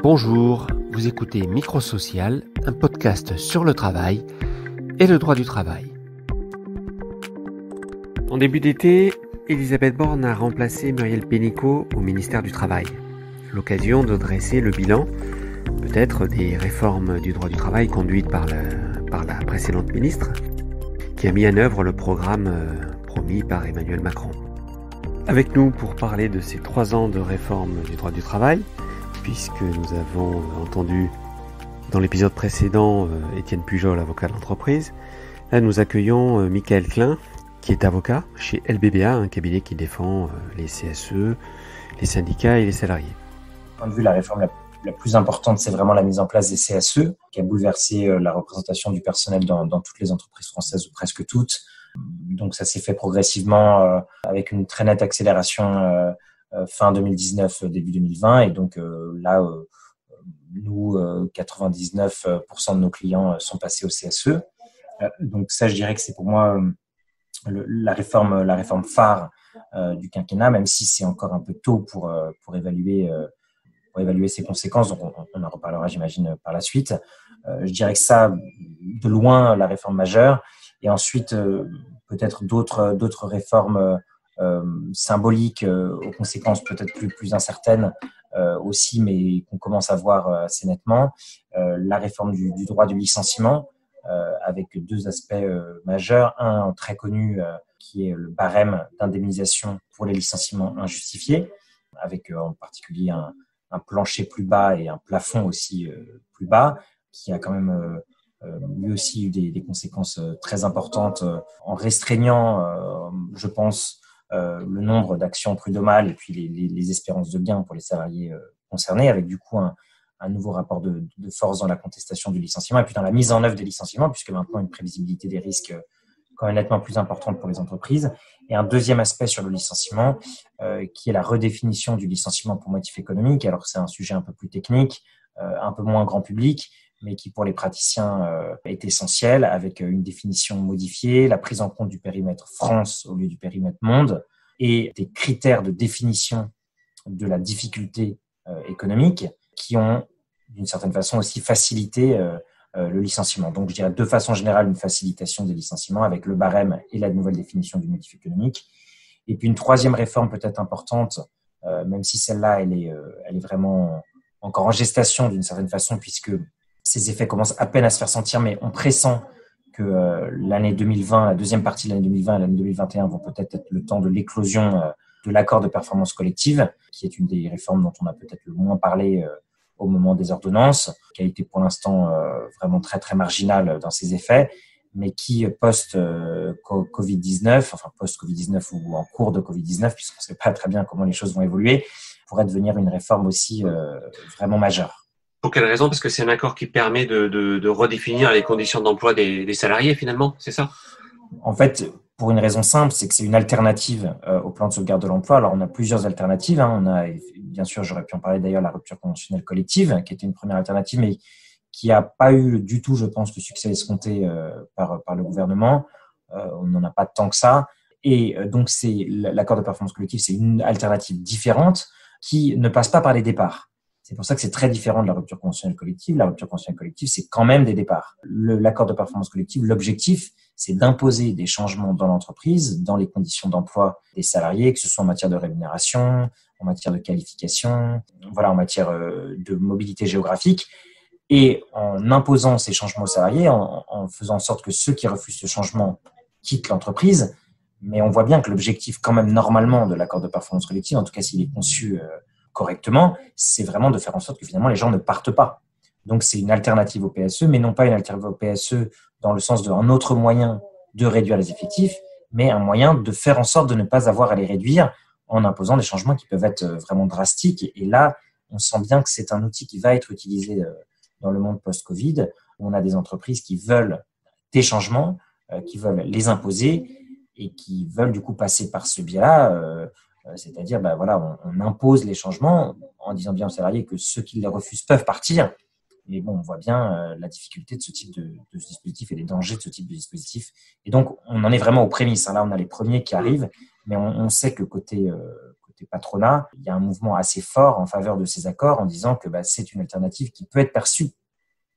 Bonjour, vous écoutez Microsocial, un podcast sur le travail et le droit du travail. En début d'été, Elisabeth Borne a remplacé Muriel Pénicaud au ministère du Travail. L'occasion de dresser le bilan, peut-être des réformes du droit du travail conduites par la précédente ministre, qui a mis en œuvre le programme promis par Emmanuel Macron. Avec nous pour parler de ces 3 ans de réforme du droit du travail, puisque nous avons entendu dans l'épisode précédent Étienne Pujol, avocat d'entreprise. Là, nous accueillons Michael Klein, qui est avocat chez LBBA, un cabinet qui défend les CSE, les syndicats et les salariés. Du point de vue, la réforme la plus importante, c'est vraiment la mise en place des CSE, qui a bouleversé la représentation du personnel dans toutes les entreprises françaises, ou presque toutes. Donc ça s'est fait progressivement avec une très nette accélération fin 2019, début 2020. Et donc là, nous, 99% de nos clients sont passés au CSE. Donc ça, je dirais que c'est pour moi la réforme phare du quinquennat, même si c'est encore un peu tôt pour évaluer ses conséquences. Donc on en reparlera, j'imagine, par la suite. Je dirais que ça, de loin, la réforme majeure. Et ensuite, peut-être d'autres réformes symboliques, aux conséquences peut-être plus incertaines aussi, mais qu'on commence à voir assez nettement. La réforme du droit du licenciement, avec 2 aspects majeurs. Un très connu, qui est le barème d'indemnisation pour les licenciements injustifiés, avec en particulier un plancher plus bas et un plafond aussi plus bas, qui a quand même lui aussi eu des conséquences très importantes en restreignant, je pense, le nombre d'actions prud'homales et puis les espérances de gain pour les salariés concernés, avec du coup un nouveau rapport de force dans la contestation du licenciement et puis dans la mise en œuvre des licenciements, puisque maintenant une prévisibilité des risques quand même nettement plus importante pour les entreprises. Et un deuxième aspect sur le licenciement, qui est la redéfinition du licenciement pour motif économique. Alors c'est un sujet un peu plus technique, un peu moins grand public, mais qui pour les praticiens est essentiel, avec une définition modifiée, la prise en compte du périmètre France au lieu du périmètre monde, et des critères de définition de la difficulté économique qui ont, d'une certaine façon, aussi facilité le licenciement. Donc, je dirais de façon générale une facilitation des licenciements avec le barème et la nouvelle définition du motif économique. Et puis une troisième réforme peut-être importante, même si celle-là, elle est vraiment encore en gestation d'une certaine façon, puisque ces effets commencent à peine à se faire sentir, mais on pressent que l'année 2020, la deuxième partie de l'année 2020 et l'année 2021 vont peut-être être le temps de l'éclosion de l'accord de performance collective, qui est une des réformes dont on a peut-être le moins parlé au moment des ordonnances, qui a été pour l'instant vraiment très très marginale dans ses effets, mais qui post-Covid-19, enfin post-Covid-19 ou en cours de Covid-19, puisqu'on ne sait pas très bien comment les choses vont évoluer, pourrait devenir une réforme aussi vraiment majeure. Pour quelle raison? Parce que c'est un accord qui permet de redéfinir les conditions d'emploi des salariés, finalement, c'est ça? En fait, pour une raison simple, c'est que c'est une alternative au plan de sauvegarde de l'emploi. Alors, on a plusieurs alternatives. On a, bien sûr, j'aurais pu en parler d'ailleurs, la rupture conventionnelle collective, qui était une première alternative, mais qui n'a pas eu du tout, je pense, le succès escompté par le gouvernement. On n'en a pas tant que ça. Et donc, l'accord de performance collective, c'est une alternative différente qui ne passe pas par les départs. C'est pour ça que c'est très différent de la rupture conventionnelle collective. La rupture conventionnelle collective, c'est quand même des départs. L'accord de performance collective, l'objectif, c'est d'imposer des changements dans l'entreprise, dans les conditions d'emploi des salariés, que ce soit en matière de rémunération, en matière de qualification, voilà, en matière de mobilité géographique. Et en imposant ces changements aux salariés, en faisant en sorte que ceux qui refusent ce changement quittent l'entreprise. Mais on voit bien que l'objectif, quand même, normalement, de l'accord de performance collective, en tout cas s'il est conçu correctement, c'est vraiment de faire en sorte que finalement les gens ne partent pas. Donc c'est une alternative au PSE, mais non pas une alternative au PSE dans le sens d'un autre moyen de réduire les effectifs, mais un moyen de faire en sorte de ne pas avoir à les réduire en imposant des changements qui peuvent être vraiment drastiques. Et là, on sent bien que c'est un outil qui va être utilisé dans le monde post-Covid, où on a des entreprises qui veulent des changements, qui veulent les imposer et qui veulent du coup passer par ce biais-là, c'est-à-dire, voilà, on impose les changements en disant bien aux salariés que ceux qui les refusent peuvent partir. Mais bon, on voit bien la difficulté de ce type de dispositif et les dangers de ce type de dispositif. Et donc, on en est vraiment aux prémices. Là, on a les premiers qui arrivent, mais on sait que côté côté patronat, il y a un mouvement assez fort en faveur de ces accords en disant que c'est une alternative qui peut être perçue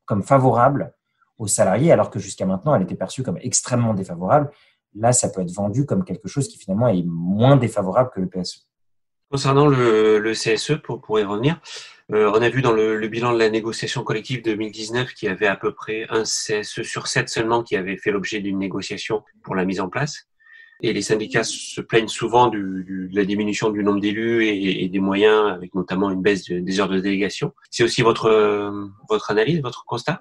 comme favorable aux salariés, alors que jusqu'à maintenant, elle était perçue comme extrêmement défavorable. Là, ça peut être vendu comme quelque chose qui finalement est moins défavorable que le PSE. Concernant le CSE, pour y revenir, on a vu dans le bilan de la négociation collective 2019 qu'il y avait à peu près un CSE sur 7 seulement qui avait fait l'objet d'une négociation pour la mise en place. Et les syndicats se plaignent souvent de la diminution du nombre d'élus et des moyens, avec notamment une baisse des heures de délégation. C'est aussi votre analyse, votre constat?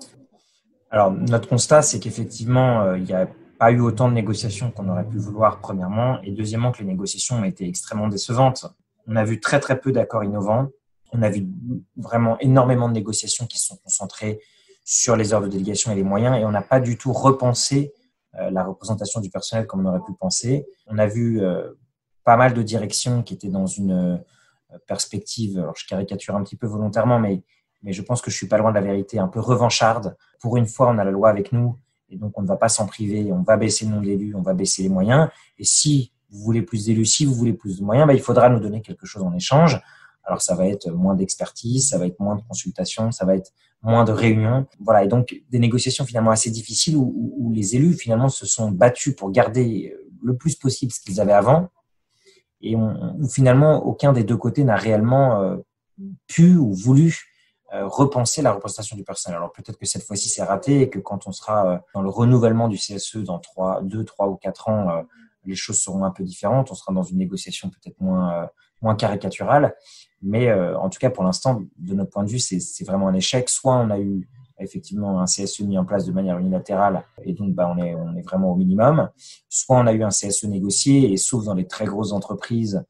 Alors, notre constat, c'est qu'effectivement, il n'y a pas eu autant de négociations qu'on aurait pu vouloir, premièrement, et deuxièmement, que les négociations ont été extrêmement décevantes. On a vu très, très peu d'accords innovants. On a vu vraiment énormément de négociations qui se sont concentrées sur les heures de délégation et les moyens, et on n'a pas du tout repensé la représentation du personnel comme on aurait pu le penser. On a vu pas mal de directions qui étaient dans une perspective, alors je caricature un petit peu volontairement, mais je pense que je suis pas loin de la vérité, un peu revancharde. Pour une fois, on a la loi avec nous, et donc on ne va pas s'en priver, on va baisser le nombre d'élus, on va baisser les moyens, et si vous voulez plus d'élus, si vous voulez plus de moyens, il faudra nous donner quelque chose en échange. Alors ça va être moins d'expertise, ça va être moins de consultation, ça va être moins de réunions. Voilà, et donc des négociations finalement assez difficiles où les élus finalement se sont battus pour garder le plus possible ce qu'ils avaient avant, et où finalement aucun des deux côtés n'a réellement pu ou voulu repenser la représentation du personnel. Alors peut-être que cette fois-ci c'est raté et que quand on sera dans le renouvellement du CSE dans 2, 3 ou 4 ans, les choses seront un peu différentes. On sera dans une négociation peut-être moins caricaturale. Mais en tout cas, pour l'instant, de notre point de vue, c'est vraiment un échec. Soit on a eu effectivement un CSE mis en place de manière unilatérale et donc on est vraiment au minimum. Soit on a eu un CSE négocié et sauf dans les très grosses entreprises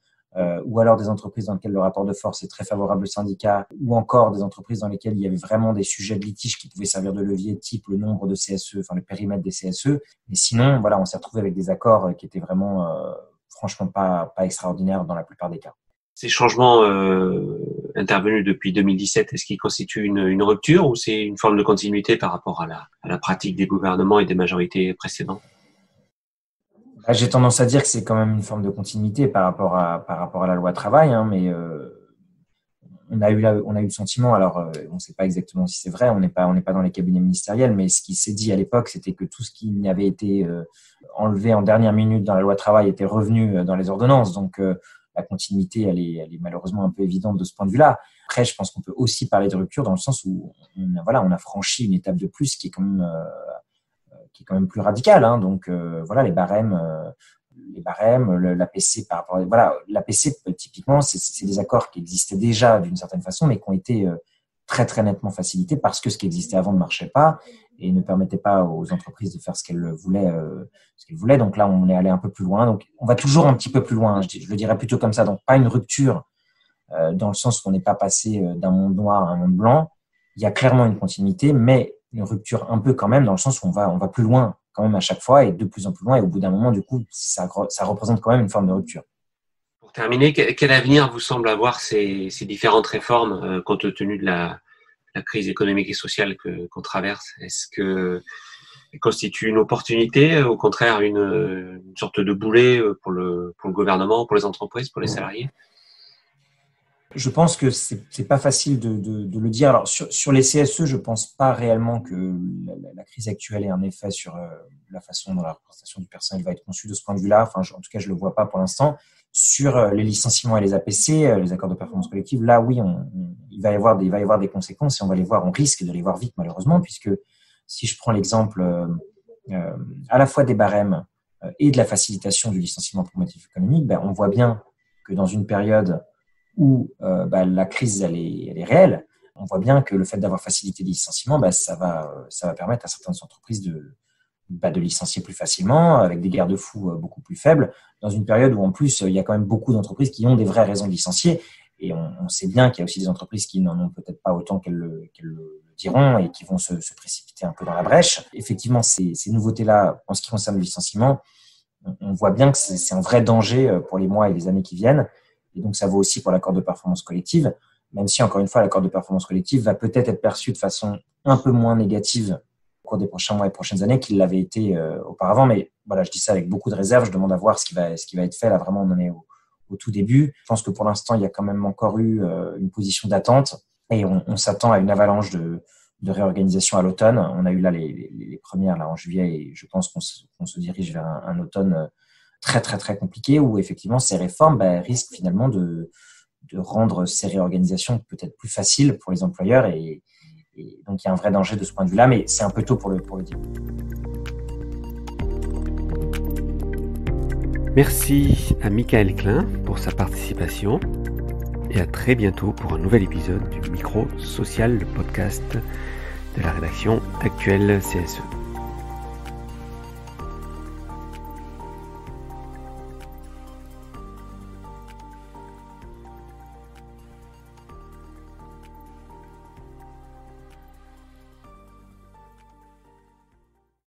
ou alors des entreprises dans lesquelles le rapport de force est très favorable au syndicat, ou encore des entreprises dans lesquelles il y avait vraiment des sujets de litige qui pouvaient servir de levier, type le nombre de CSE, enfin le périmètre des CSE. Mais sinon, voilà, on s'est retrouvé avec des accords qui étaient vraiment, franchement, pas extraordinaires dans la plupart des cas. Ces changements intervenus depuis 2017, est-ce qu'ils constituent une rupture ou c'est une forme de continuité par rapport à la pratique des gouvernements et des majorités précédentes? J'ai tendance à dire que c'est quand même une forme de continuité par rapport à la loi travail, hein, mais on a eu le sentiment, alors on ne sait pas exactement si c'est vrai, on n'est pas dans les cabinets ministériels, mais ce qui s'est dit à l'époque, c'était que tout ce qui avait été enlevé en dernière minute dans la loi travail était revenu dans les ordonnances. Donc la continuité, elle est malheureusement un peu évidente de ce point de vue-là. Après, je pense qu'on peut aussi parler de rupture dans le sens où on a franchi une étape de plus qui est quand même plus radicale, hein. Donc voilà, les barèmes, l'APC par rapport, voilà, l'APC typiquement, c'est des accords qui existaient déjà d'une certaine façon, mais qui ont été très très nettement facilités parce que ce qui existait avant ne marchait pas et ne permettait pas aux entreprises de faire ce qu'elles voulaient. Donc là, on est allé un peu plus loin. Donc on va toujours un petit peu plus loin. Je le dirais plutôt comme ça. Donc pas une rupture dans le sens où on n'est pas passé d'un monde noir à un monde blanc. Il y a clairement une continuité, mais une rupture un peu quand même dans le sens où on va plus loin quand même à chaque fois et de plus en plus loin. Et au bout d'un moment, du coup, ça représente quand même une forme de rupture. Pour terminer, quel avenir vous semble avoir ces différentes réformes compte tenu de la crise économique et sociale qu'on traverse? Est-ce que constitue une opportunité, au contraire une sorte de boulet pour le gouvernement, pour les entreprises, pour les salariés? Je pense que c'est pas facile de le dire. Alors sur les CSE, je pense pas réellement que la crise actuelle ait un effet sur la façon dont la représentation du personnel va être conçue de ce point de vue-là. Enfin, en tout cas, je le vois pas pour l'instant. Sur les licenciements et les APC, les accords de performance collective, là, oui, il va y avoir des conséquences et on risque de les voir vite, malheureusement, puisque si je prends l'exemple à la fois des barèmes et de la facilitation du licenciement pour motif économique, on voit bien que dans une période où la crise elle est réelle, on voit bien que le fait d'avoir facilité les licenciements, ça va permettre à certaines entreprises de licencier plus facilement, avec des garde-fous beaucoup plus faibles, dans une période où en plus il y a quand même beaucoup d'entreprises qui ont des vraies raisons de licencier, et on sait bien qu'il y a aussi des entreprises qui n'en ont peut-être pas autant qu'elles le diront et qui vont se précipiter un peu dans la brèche. Effectivement, ces nouveautés-là, en ce qui concerne le licenciement, on voit bien que c'est un vrai danger pour les mois et les années qui viennent. Et donc, ça vaut aussi pour l'accord de performance collective, même si, encore une fois, l'accord de performance collective va peut-être être perçu de façon un peu moins négative au cours des prochains mois et prochaines années qu'il l'avait été auparavant. Mais voilà, je dis ça avec beaucoup de réserve. Je demande à voir ce qui va être fait. Là, vraiment, on en est au tout début. Je pense que pour l'instant, il y a quand même encore eu une position d'attente et on s'attend à une avalanche de réorganisation à l'automne. On a eu là les premières là en juillet et je pense qu'on se dirige vers un automne très très très compliqué où effectivement ces réformes risquent finalement de rendre ces réorganisations peut-être plus faciles pour les employeurs et donc il y a un vrai danger de ce point de vue-là, mais c'est un peu tôt pour le dire. Merci à Michael Klein pour sa participation et à très bientôt pour un nouvel épisode du Micro Social, le podcast de la rédaction Actuel CSE.